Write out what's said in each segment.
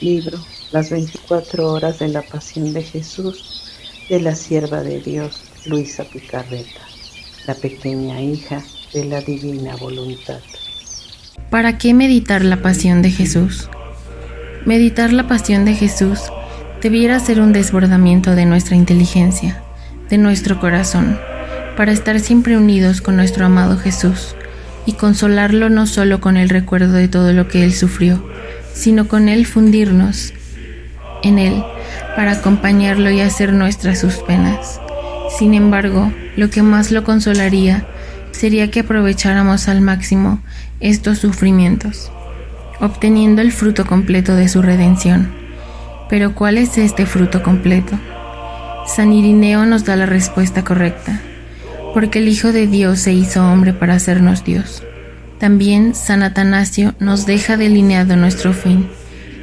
Libro Las 24 horas de la pasión de Jesús, de la sierva de Dios Luisa Picarreta, la pequeña hija de la divina voluntad. ¿Para qué meditar la pasión de Jesús? Meditar la pasión de Jesús debiera ser un desbordamiento de nuestra inteligencia, de nuestro corazón, para estar siempre unidos con nuestro amado Jesús y consolarlo no solo con el recuerdo de todo lo que Él sufrió, sino con Él fundirnos en Él para acompañarlo y hacer nuestras sus penas. Sin embargo, lo que más lo consolaría sería que aprovecháramos al máximo estos sufrimientos, obteniendo el fruto completo de su redención. Pero ¿cuál es este fruto completo? San Irineo nos da la respuesta correcta, porque el Hijo de Dios se hizo hombre para hacernos Dios. También San Atanasio nos deja delineado nuestro fin.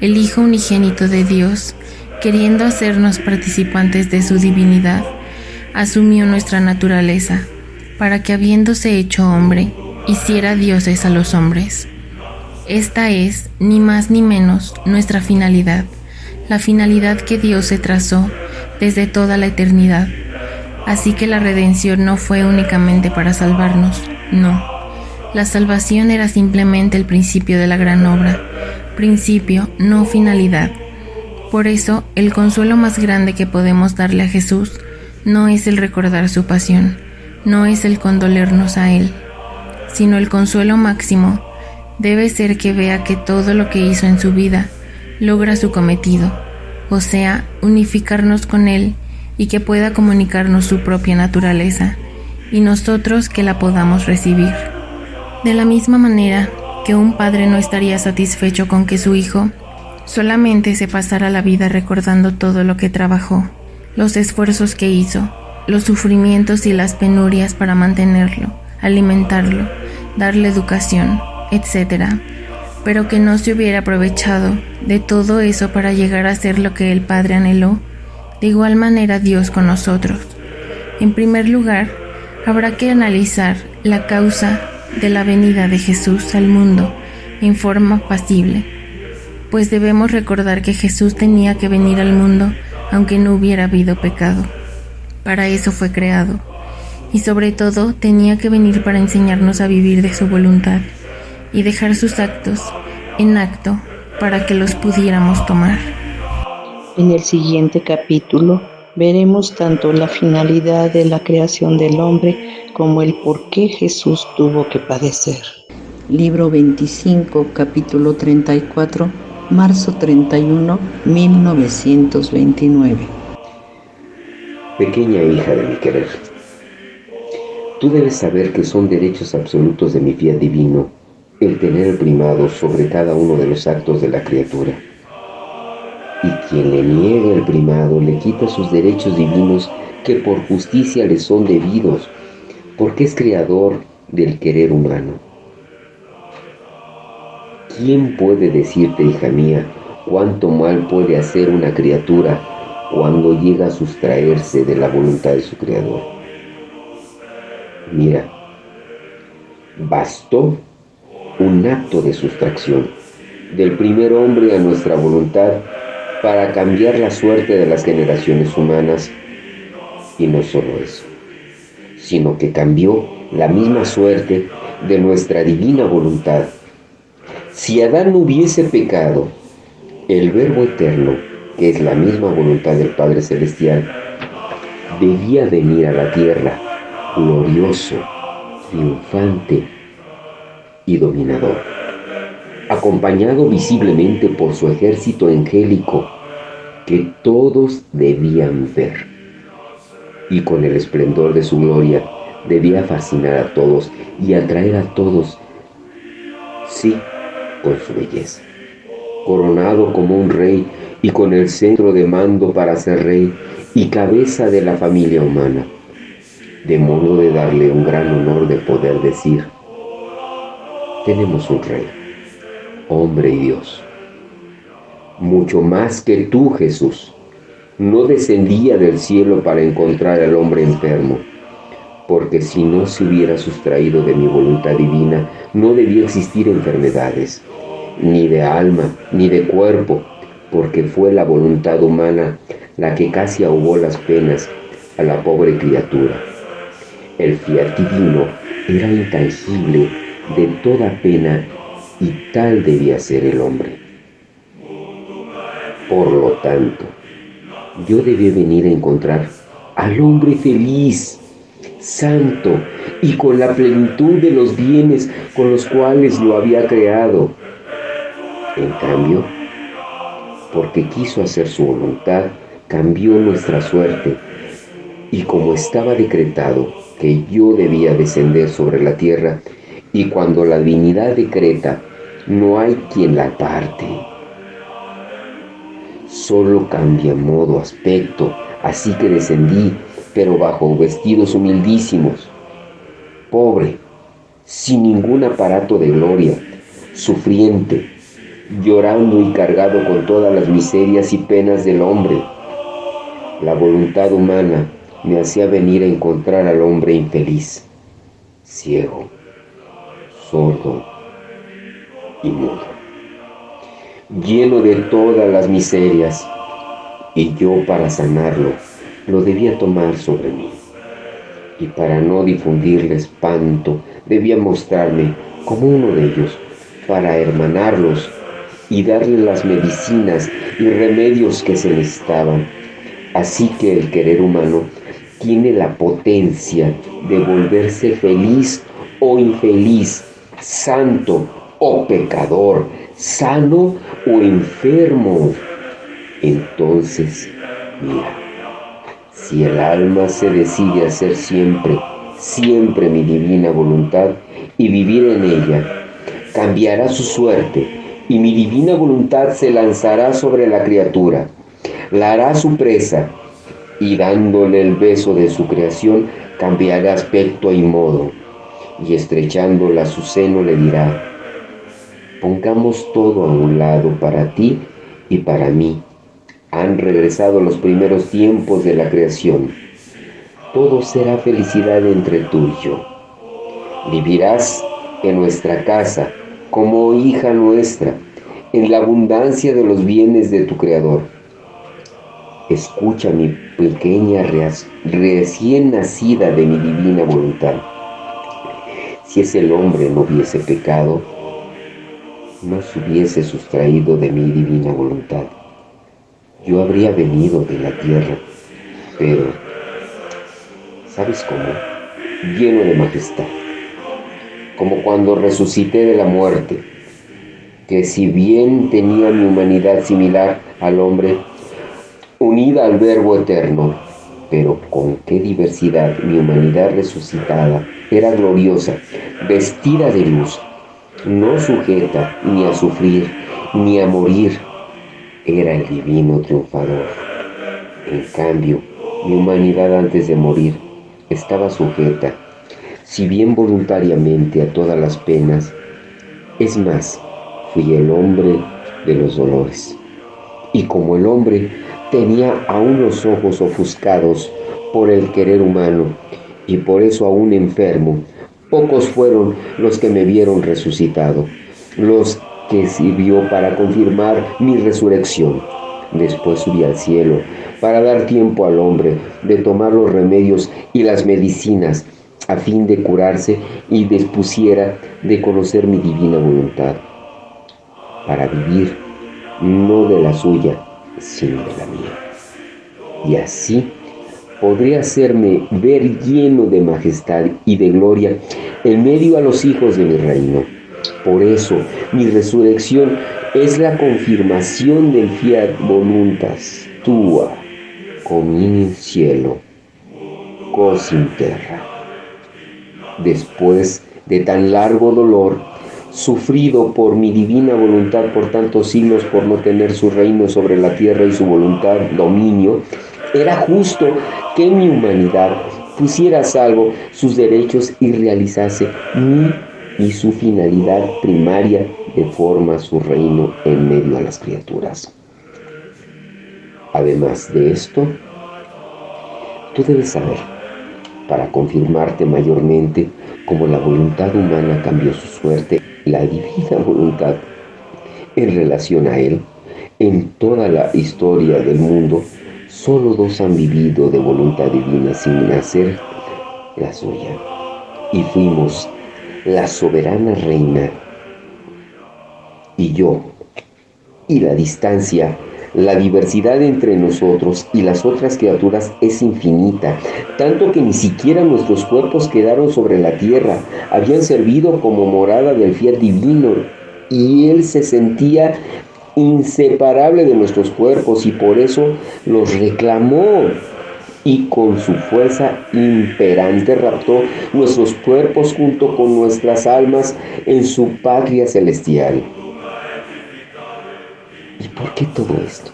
El Hijo unigénito de Dios, queriendo hacernos participantes de su divinidad, asumió nuestra naturaleza, para que habiéndose hecho hombre, hiciera dioses a los hombres. Esta es, ni más ni menos, nuestra finalidad, la finalidad que Dios se trazó desde toda la eternidad. Así que la redención no fue únicamente para salvarnos, no. La salvación era simplemente el principio de la gran obra, principio, no finalidad. Por eso, el consuelo más grande que podemos darle a Jesús no es el recordar su pasión, no es el condolernos a Él, sino el consuelo máximo debe ser que vea que todo lo que hizo en su vida logra su cometido, o sea, unificarnos con Él y que pueda comunicarnos su propia naturaleza, y nosotros que la podamos recibir. De la misma manera que un padre no estaría satisfecho con que su hijo solamente se pasara la vida recordando todo lo que trabajó, los esfuerzos que hizo, los sufrimientos y las penurias para mantenerlo, alimentarlo, darle educación, etc., pero que no se hubiera aprovechado de todo eso para llegar a ser lo que el Padre anheló. De igual manera Dios con nosotros. En primer lugar, habrá que analizar la causa de la venida de Jesús al mundo en forma pasible, pues debemos recordar que Jesús tenía que venir al mundo aunque no hubiera habido pecado. Para eso fue creado, y sobre todo tenía que venir para enseñarnos a vivir de su voluntad y dejar sus actos en acto para que los pudiéramos tomar. En el siguiente capítulo veremos tanto la finalidad de la creación del hombre como el por qué Jesús tuvo que padecer. Libro 25, capítulo 34, marzo 31, 1929. Pequeña hija de mi querer, tú debes saber que son derechos absolutos de mi fiat divino el tener el primado sobre cada uno de los actos de la criatura. Y quien le niegue el primado le quita sus derechos divinos que por justicia le son debidos, porque es creador del querer humano. ¿Quién puede decirte, hija mía, cuánto mal puede hacer una criatura cuando llega a sustraerse de la voluntad de su creador? Mira, bastó un acto de sustracción del primer hombre a nuestra voluntad para cambiar la suerte de las generaciones humanas, y no solo eso, sino que cambió la misma suerte de nuestra divina voluntad. Si Adán no hubiese pecado, el Verbo eterno, que es la misma voluntad del Padre Celestial, debía venir a la tierra glorioso, triunfante y dominador, acompañado visiblemente por su ejército angélico que todos debían ver, y con el esplendor de su gloria debía fascinar a todos y atraer a todos, sí, con su belleza, coronado como un rey y con el centro de mando para ser rey y cabeza de la familia humana, de modo de darle un gran honor de poder decir: tenemos un rey, hombre y Dios. Mucho más que tú, Jesús, no descendía del cielo para encontrar al hombre enfermo, porque si no se hubiera sustraído de mi voluntad divina, no debía existir enfermedades, ni de alma, ni de cuerpo, porque fue la voluntad humana la que casi ahogó las penas a la pobre criatura. El fiat divino era intangible de toda pena y tal debía ser el hombre. Por lo tanto, yo debí venir a encontrar al hombre feliz, santo y con la plenitud de los bienes con los cuales lo había creado. En cambio, porque quiso hacer su voluntad, cambió nuestra suerte, y como estaba decretado que yo debía descender sobre la tierra, y cuando la divinidad decreta, no hay quien la aparte. Solo cambia modo, aspecto, así que descendí, pero bajo vestidos humildísimos, pobre, sin ningún aparato de gloria, sufriente, llorando y cargado con todas las miserias y penas del hombre. La voluntad humana me hacía venir a encontrar al hombre infeliz, ciego, sordo y mudo, lleno de todas las miserias, y yo para sanarlo lo debía tomar sobre mí, y para no difundirle espanto debía mostrarme como uno de ellos, para hermanarlos y darle las medicinas y remedios que se necesitaban. Así que el querer humano tiene la potencia de volverse feliz o infeliz, santo o pecador, sano o enfermo. Entonces, mira, si el alma se decide a hacer siempre, siempre mi divina voluntad y vivir en ella, cambiará su suerte y mi divina voluntad se lanzará sobre la criatura, la hará su presa y dándole el beso de su creación cambiará aspecto y modo, y estrechándola a su seno le dirá: pongamos todo a un lado para ti y para mí. Han regresado los primeros tiempos de la creación. Todo será felicidad entre tú y yo. Vivirás en nuestra casa como hija nuestra, en la abundancia de los bienes de tu Creador. Escucha mi pequeña recién nacida de mi divina voluntad. Si ese hombre no hubiese pecado, no se hubiese sustraído de mi divina voluntad, yo habría venido de la tierra, pero, ¿sabes cómo? Lleno de majestad, como cuando resucité de la muerte, que si bien tenía mi humanidad similar al hombre, unida al Verbo eterno, pero con qué diversidad mi humanidad resucitada era gloriosa, vestida de luz, no sujeta ni a sufrir ni a morir, era el divino triunfador. En cambio, mi humanidad antes de morir estaba sujeta, si bien voluntariamente, a todas las penas. Es más, fui el hombre de los dolores. Y como el hombre tenía aún los ojos ofuscados por el querer humano y por eso aún enfermo, pocos fueron los que me vieron resucitado, los que sirvió para confirmar mi resurrección. Después subí al cielo para dar tiempo al hombre de tomar los remedios y las medicinas a fin de curarse y dispusiera de conocer mi divina voluntad, para vivir no de la suya, sino de la mía. Y así podría hacerme ver lleno de majestad y de gloria en medio a los hijos de mi reino. Por eso mi resurrección es la confirmación del fiat voluntas tua, cum in cielo, cos in terra. Después de tan largo dolor, sufrido por mi divina voluntad por tantos siglos por no tener su reino sobre la tierra y su voluntad dominio, era justo que mi humanidad pusiera a salvo sus derechos y realizase mi y su finalidad primaria de forma su reino en medio de las criaturas. Además de esto, tú debes saber, para confirmarte mayormente cómo la voluntad humana cambió su suerte, la divina voluntad en relación a él, En toda la historia del mundo, solo dos han vivido de voluntad divina sin hacer la suya. Y fuimos la soberana reina y yo. Y la distancia, la diversidad entre nosotros y las otras criaturas es infinita, tanto que ni siquiera nuestros cuerpos quedaron sobre la tierra, habían servido como morada del fiat divino, y Él se sentía inseparable de nuestros cuerpos y por eso los reclamó. Y con su fuerza imperante raptó nuestros cuerpos junto con nuestras almas en su patria celestial. ¿Y por qué todo esto?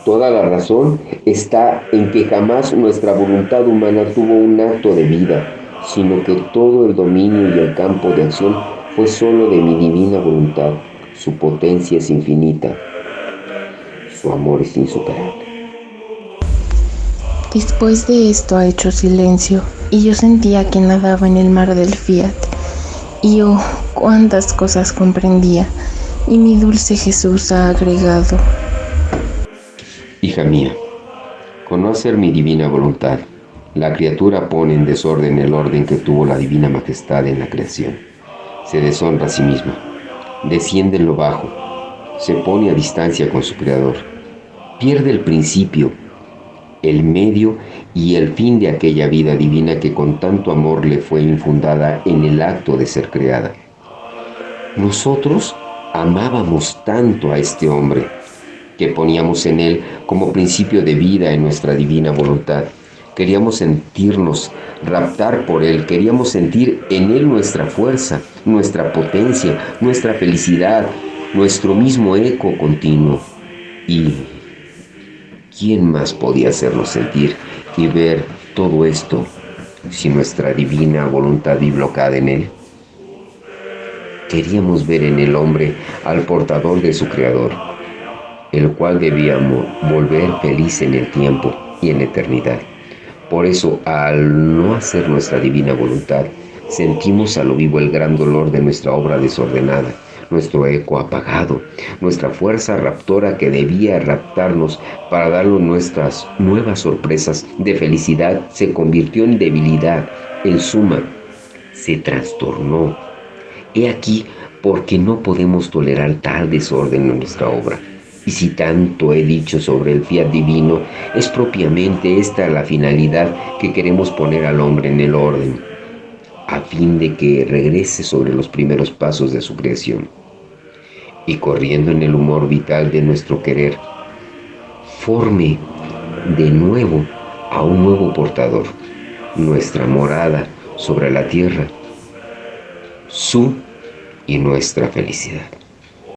Toda la razón está en que jamás nuestra voluntad humana tuvo un acto de vida, sino que todo el dominio y el campo de acción fue solo de mi divina voluntad. Su potencia es infinita, su amor es insuperable. Después de esto ha hecho silencio, y yo sentía que nadaba en el mar del fiat. Y oh, cuántas cosas comprendía. Y mi dulce Jesús ha agregado: Hija mía, conocer mi divina voluntad. La criatura pone en desorden el orden que tuvo la divina majestad en la creación. Se deshonra a sí misma, desciende en lo bajo, se pone a distancia con su creador, pierde el principio, el medio y el fin de aquella vida divina que con tanto amor le fue infundada en el acto de ser creada. Nosotros amábamos tanto a este hombre que poníamos en él como principio de vida en nuestra divina voluntad. Queríamos sentirnos raptar por él, queríamos sentir en él nuestra fuerza, nuestra potencia, nuestra felicidad, nuestro mismo eco continuo. Y ¿quién más podía hacernos sentir y ver todo esto si nuestra divina voluntad dislocada en él? Queríamos ver en el hombre al portador de su creador, el cual debíamos volver feliz en el tiempo y en la eternidad. Por eso, al no hacer nuestra divina voluntad, sentimos a lo vivo el gran dolor de nuestra obra desordenada, nuestro eco apagado, nuestra fuerza raptora que debía raptarnos para darnos nuestras nuevas sorpresas de felicidad, se convirtió en debilidad, en suma, se trastornó. He aquí porque no podemos tolerar tal desorden en nuestra obra. Y si tanto he dicho sobre el fiat divino, es propiamente esta la finalidad que queremos poner al hombre en el orden, a fin de que regrese sobre los primeros pasos de su creación. Y corriendo en el humor vital de nuestro querer, forme de nuevo a un nuevo portador, nuestra morada sobre la tierra, su y nuestra felicidad.